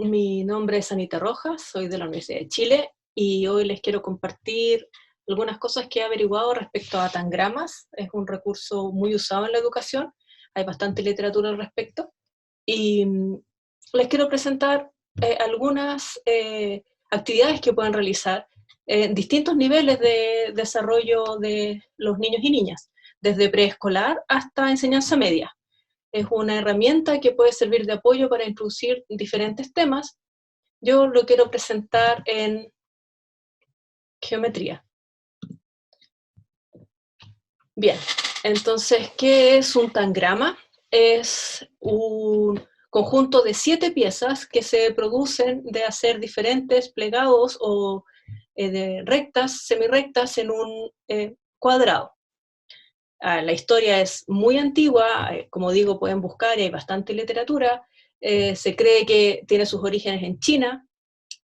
Mi nombre es Anita Rojas, soy de la Universidad de Chile y hoy les quiero compartir algunas cosas que he averiguado respecto a tangramas. Es un recurso muy usado en la educación, hay bastante literatura al respecto y les quiero presentar algunas actividades que pueden realizar en distintos niveles de desarrollo de los niños y niñas, desde preescolar hasta enseñanza media. Es una herramienta que puede servir de apoyo para introducir diferentes temas. Yo lo quiero presentar en geometría. Bien, entonces, ¿qué es un tangrama? Es un conjunto de 7 piezas que se producen de hacer diferentes plegados o de rectas, semirrectas en un cuadrado. La historia es muy antigua, como digo, pueden buscar y hay bastante literatura. Se cree que tiene sus orígenes en China,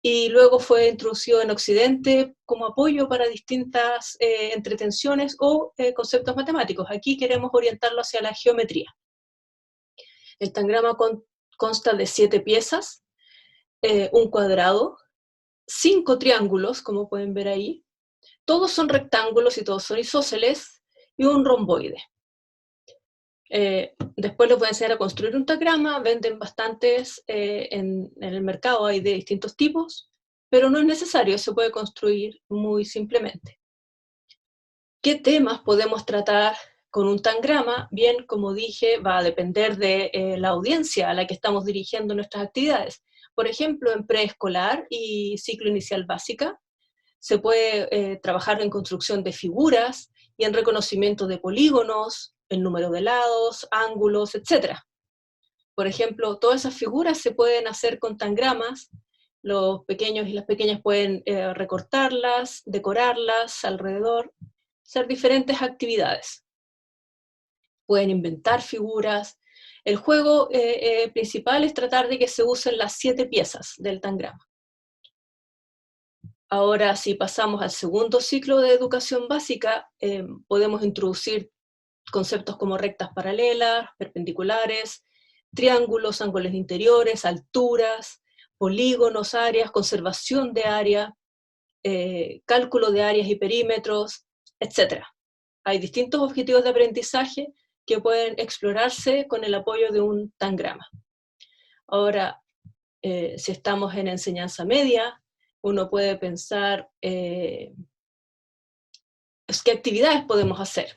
y luego fue introducido en Occidente como apoyo para distintas entretenciones o conceptos matemáticos. Aquí queremos orientarlo hacia la geometría. El tangrama consta de 7 piezas, un cuadrado, 5 triángulos, como pueden ver ahí, todos son rectángulos y todos son isósceles, y un romboide. Después les voy a enseñar a construir un tangrama, venden bastantes en el mercado, hay de distintos tipos, pero no es necesario, se puede construir muy simplemente. ¿Qué temas podemos tratar con un tangrama? Bien, como dije, va a depender de la audiencia a la que estamos dirigiendo nuestras actividades. Por ejemplo, en preescolar y ciclo inicial básica, se puede trabajar en construcción de figuras y en reconocimiento de polígonos, el número de lados, ángulos, etc. Por ejemplo, todas esas figuras se pueden hacer con tangramas. Los pequeños y las pequeñas pueden recortarlas, decorarlas alrededor, hacer diferentes actividades. Pueden inventar figuras. El juego principal es tratar de que se usen las 7 piezas del tangrama. Ahora, si pasamos al segundo ciclo de educación básica, podemos introducir conceptos como rectas paralelas, perpendiculares, triángulos, ángulos interiores, alturas, polígonos, áreas, conservación de área, cálculo de áreas y perímetros, etc. Hay distintos objetivos de aprendizaje que pueden explorarse con el apoyo de un tangrama. Ahora, si estamos en enseñanza media, uno puede pensar qué actividades podemos hacer.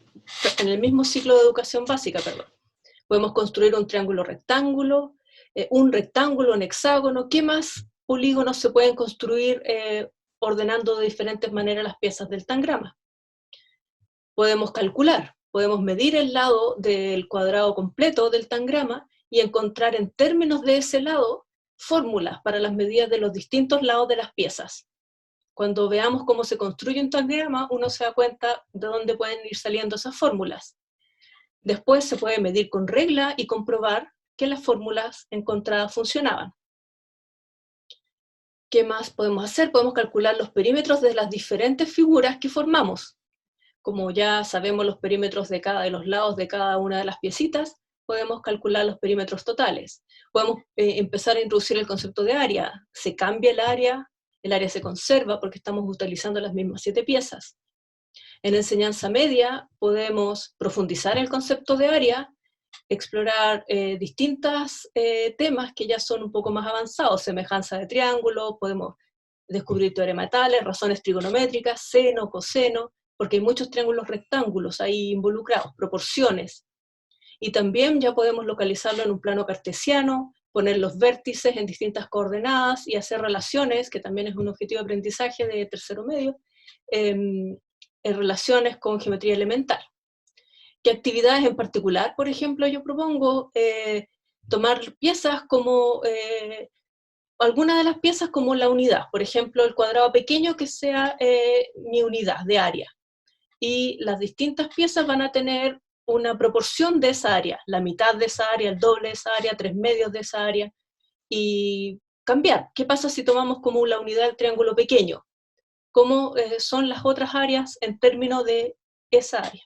En el mismo ciclo de educación básica, perdón. Podemos construir un triángulo rectángulo, un rectángulo, un hexágono. ¿Qué más polígonos se pueden construir ordenando de diferentes maneras las piezas del tangrama? Podemos calcular, podemos medir el lado del cuadrado completo del tangrama y encontrar en términos de ese lado fórmulas para las medidas de los distintos lados de las piezas. Cuando veamos cómo se construye un tangrama, uno se da cuenta de dónde pueden ir saliendo esas fórmulas. Después se puede medir con regla y comprobar que las fórmulas encontradas funcionaban. ¿Qué más podemos hacer? Podemos calcular los perímetros de las diferentes figuras que formamos. Como ya sabemos los perímetros de los lados de cada una de las piecitas, podemos calcular los perímetros totales. Podemos empezar a introducir el concepto de área. Se cambia el área se conserva porque estamos utilizando las mismas 7 piezas. En enseñanza media podemos profundizar el concepto de área, explorar distintos temas que ya son un poco más avanzados, semejanza de triángulo, podemos descubrir teorema de tales, razones trigonométricas, seno, coseno, porque hay muchos triángulos rectángulos ahí involucrados, proporciones. Y también ya podemos localizarlo en un plano cartesiano, poner los vértices en distintas coordenadas y hacer relaciones, que también es un objetivo de aprendizaje de tercero medio, en relaciones con geometría elemental. ¿Qué actividades en particular, por ejemplo, yo propongo? Tomar piezas como, alguna de las piezas como la unidad, por ejemplo, el cuadrado pequeño que sea mi unidad de área. Y las distintas piezas van a tener una proporción de esa área, la mitad de esa área, el doble de esa área, 3/4 de esa área, y cambiar. ¿Qué pasa si tomamos como la unidad del triángulo pequeño? ¿Cómo son las otras áreas en términos de esa área?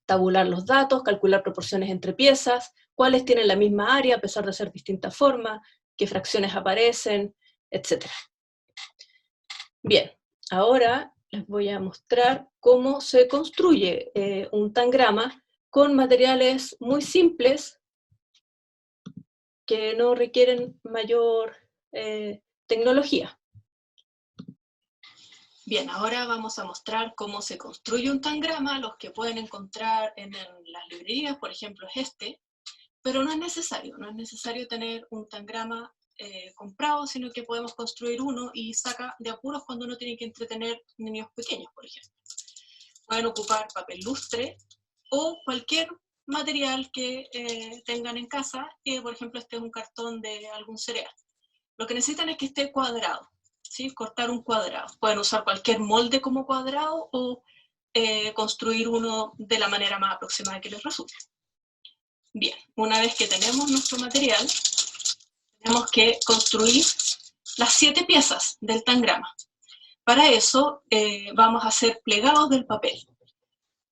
Tabular los datos, calcular proporciones entre piezas, cuáles tienen la misma área a pesar de ser distintas formas, qué fracciones aparecen, etc. Bien, ahora les voy a mostrar cómo se construye un tangrama con materiales muy simples que no requieren mayor tecnología. Bien, ahora vamos a mostrar cómo se construye un tangrama. Los que pueden encontrar en las librerías, por ejemplo, es este, pero no es necesario tener un tangrama comprado, sino que podemos construir uno y saca de apuros cuando uno tiene que entretener niños pequeños, por ejemplo. Pueden ocupar papel lustre o cualquier material que tengan en casa, que por ejemplo este es un cartón de algún cereal. Lo que necesitan es que esté cuadrado, ¿sí? Cortar un cuadrado. Pueden usar cualquier molde como cuadrado o construir uno de la manera más aproximada que les resulte. Bien, una vez que tenemos nuestro material, tenemos que construir las 7 piezas del tangrama. Para eso vamos a hacer plegados del papel.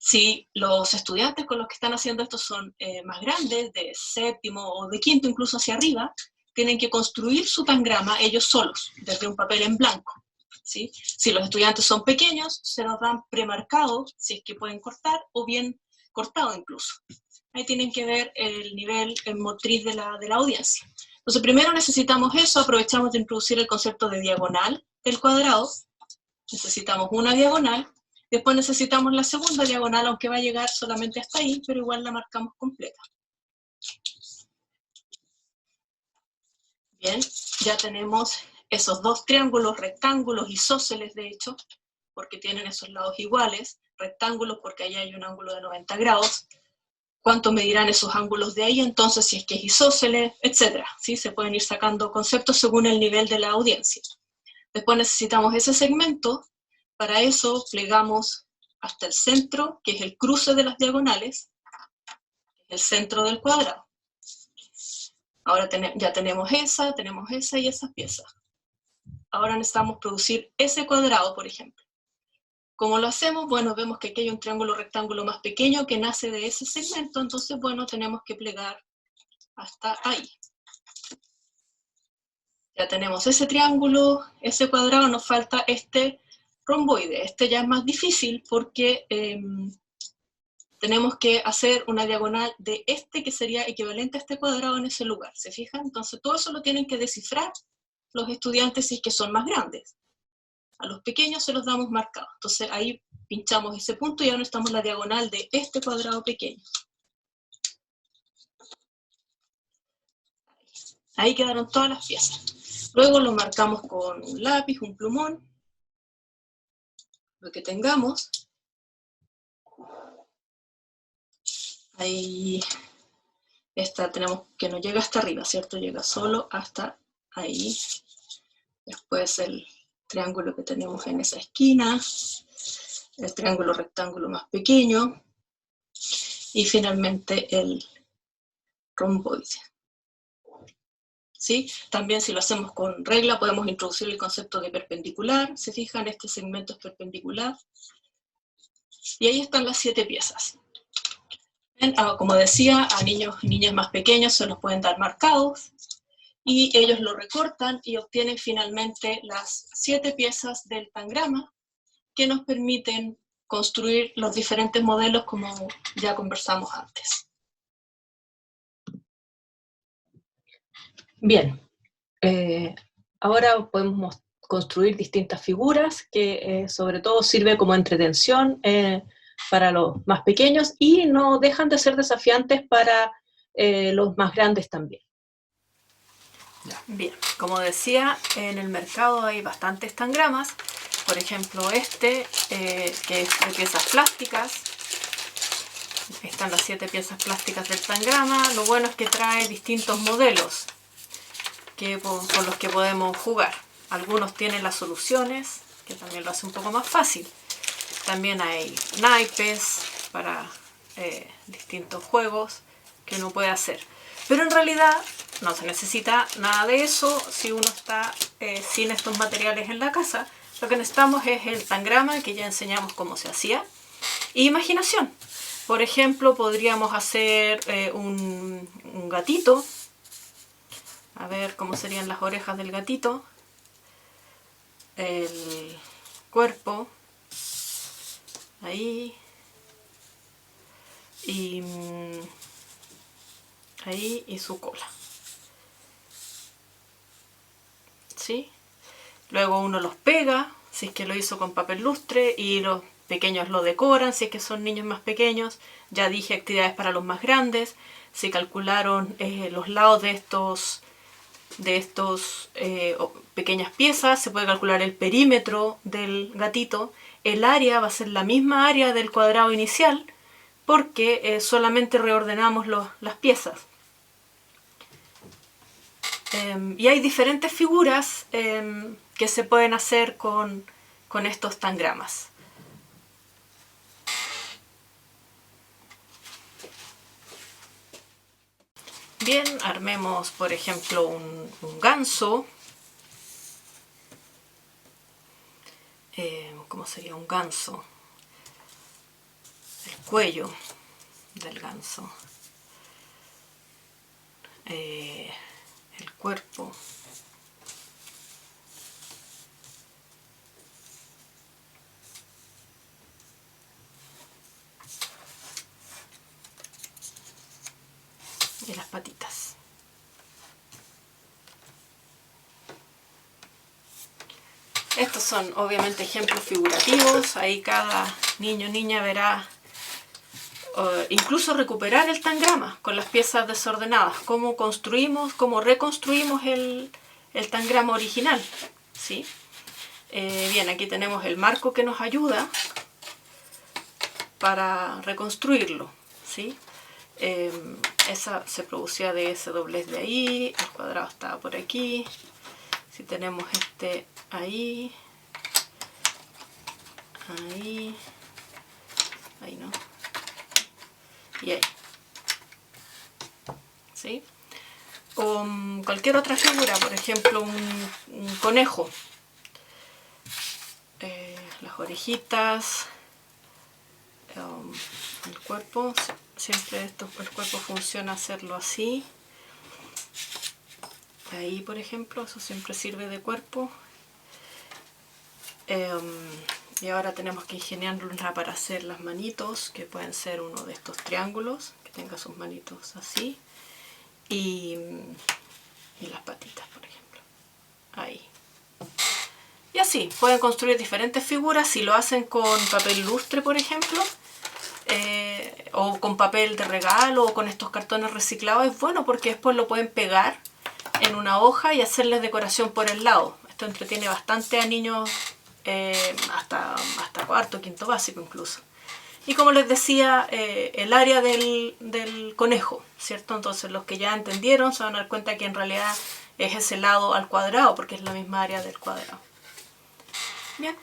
Si los estudiantes con los que están haciendo esto son más grandes, de séptimo o de quinto incluso hacia arriba, tienen que construir su tangrama ellos solos, desde un papel en blanco, ¿sí? Si los estudiantes son pequeños, se los dan premarcados, si es que pueden cortar, o bien cortado incluso. Ahí tienen que ver el nivel motriz de la audiencia. Entonces primero necesitamos eso, aprovechamos de introducir el concepto de diagonal del cuadrado. Necesitamos una diagonal, después necesitamos la segunda diagonal, aunque va a llegar solamente hasta ahí, pero igual la marcamos completa. Bien, ya tenemos esos 2 triángulos, rectángulos, isósceles de hecho, porque tienen esos lados iguales, rectángulos porque ahí hay un ángulo de 90 grados, cuánto medirán esos ángulos de ahí, entonces si es que es isósceles, etc. ¿Sí? Se pueden ir sacando conceptos según el nivel de la audiencia. Después necesitamos ese segmento, para eso plegamos hasta el centro, que es el cruce de las diagonales, el centro del cuadrado. Ahora ya tenemos esa y esas piezas. Ahora necesitamos producir ese cuadrado, por ejemplo. ¿Cómo lo hacemos? Bueno, vemos que aquí hay un triángulo rectángulo más pequeño que nace de ese segmento, entonces, bueno, tenemos que plegar hasta ahí. Ya tenemos ese triángulo, ese cuadrado, nos falta este romboide. Este ya es más difícil porque tenemos que hacer una diagonal de este que sería equivalente a este cuadrado en ese lugar, ¿se fijan? Entonces todo eso lo tienen que descifrar los estudiantes si es que son más grandes. A los pequeños se los damos marcados. Entonces ahí pinchamos ese punto y ahora necesitamos la diagonal de este cuadrado pequeño. Ahí quedaron todas las piezas. Luego lo marcamos con un lápiz, un plumón, lo que tengamos. Ahí esta tenemos que no llega hasta arriba, ¿cierto? Llega solo hasta ahí. Después el triángulo que tenemos en esa esquina, el triángulo rectángulo más pequeño y finalmente el romboide. ¿Sí? También si lo hacemos con regla podemos introducir el concepto de perpendicular. ¿Se fijan? Este segmento es perpendicular. Y ahí están las 7 piezas. Como decía, a niños y niñas más pequeños se los pueden dar marcados y ellos lo recortan y obtienen finalmente las 7 piezas del tangrama que nos permiten construir los diferentes modelos como ya conversamos antes. Bien, ahora podemos construir distintas figuras que sobre todo sirve como entretención para los más pequeños y no dejan de ser desafiantes para los más grandes también. Bien, como decía, en el mercado hay bastantes tangramas. Por ejemplo, que es de piezas plásticas. Están las 7 piezas plásticas del tangrama. Lo bueno es que trae distintos modelos con los que podemos jugar. Algunos tienen las soluciones, que también lo hace un poco más fácil. También hay naipes para distintos juegos que uno puede hacer. Pero en realidad no se necesita nada de eso si uno está sin estos materiales en la casa. Lo que necesitamos es el tangrama, que ya enseñamos cómo se hacía, y imaginación. Por ejemplo, podríamos hacer un gatito. a ver cómo serían las orejas del gatito, el cuerpo, ahí, y ahí, y su cola, ¿sí? Luego uno los pega, si es que lo hizo con papel lustre, y los pequeños lo decoran, si es que son niños más pequeños. Ya dije actividades para los más grandes. Se calcularon los lados de estos pequeñas piezas. Se puede calcular el perímetro del gatito. El área va a ser la misma área del cuadrado inicial, porque solamente reordenamos las piezas. Y hay diferentes figuras que se pueden hacer con estos tangramas. Bien, armemos por ejemplo un ganso. ¿Cómo sería un ganso? El cuello del ganso. El cuerpo. Y las patitas. Estos son obviamente ejemplos figurativos. Ahí cada niño o niña verá incluso recuperar el tangrama con las piezas desordenadas. Cómo construimos, cómo reconstruimos el tangrama original, ¿sí? Bien, aquí tenemos el marco que nos ayuda para reconstruirlo, ¿sí? Esa se producía de ese doblez de ahí, el cuadrado estaba por aquí. Si tenemos este ahí, ahí, ahí no, y ahí, ¿sí? O cualquier otra figura, por ejemplo un conejo, las orejitas, el cuerpo, siempre el cuerpo funciona hacerlo así. Ahí por ejemplo, eso siempre sirve de cuerpo. Y ahora tenemos que ingeniarla para hacer las manitos, que pueden ser uno de estos triángulos, que tenga sus manitos así. Y las patitas, por ejemplo. Ahí. Y así, pueden construir diferentes figuras. Si lo hacen con papel lustre, por ejemplo, o con papel de regalo, o con estos cartones reciclados, es bueno porque después lo pueden pegar en una hoja y hacerles decoración por el lado. Esto entretiene bastante a niños hasta cuarto, quinto básico incluso. Y como les decía, el área del conejo, ¿cierto? Entonces los que ya entendieron se van a dar cuenta que en realidad es ese lado al cuadrado, porque es la misma área del cuadrado. Bien.